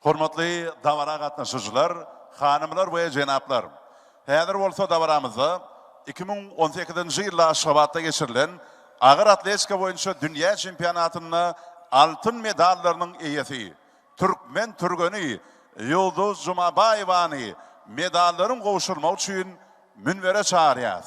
Hormatly davara gatnaşyjylar, hanymlar we jenaplar. Häzir bolsa davaramyzda 2018-nji ýylda Aşgabatda geçirilen agyr atletika boýunça dünýä çempionatyna altyn medallarynyň eýesi, Türkmen türgeni Ýulduz Jumabaýewany medallaryň gowşulmagy üçin münbere çağırýar.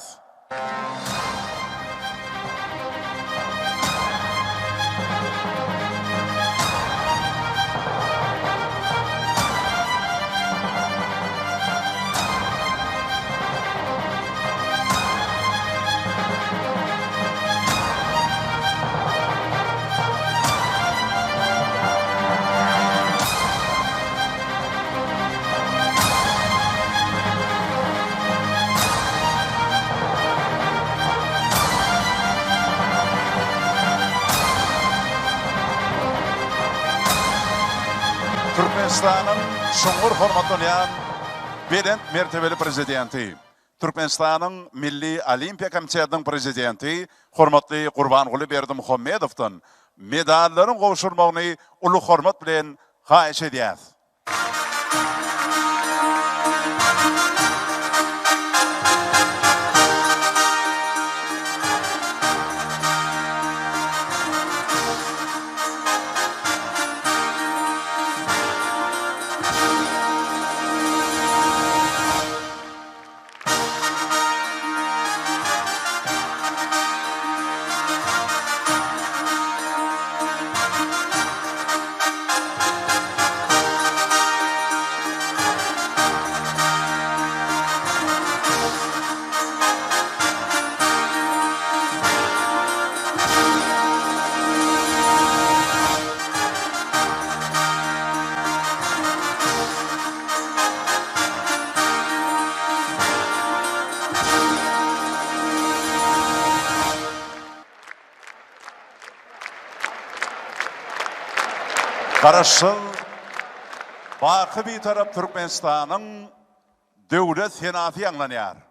Turkmenistan'ın şoňgur hormatlanan berent mertebeli prezidenti, Turkmenistan'ın Milli Olimpiya Komitetining prezidenti, hormatly Gurbanguly Berdimuhammedowdan medallaryň gowşulmagyny uly hormat bilen haýyş edýär. Garaşyl baky bir tarap Türkmenistanyň döwlet senaty ýanglanýar.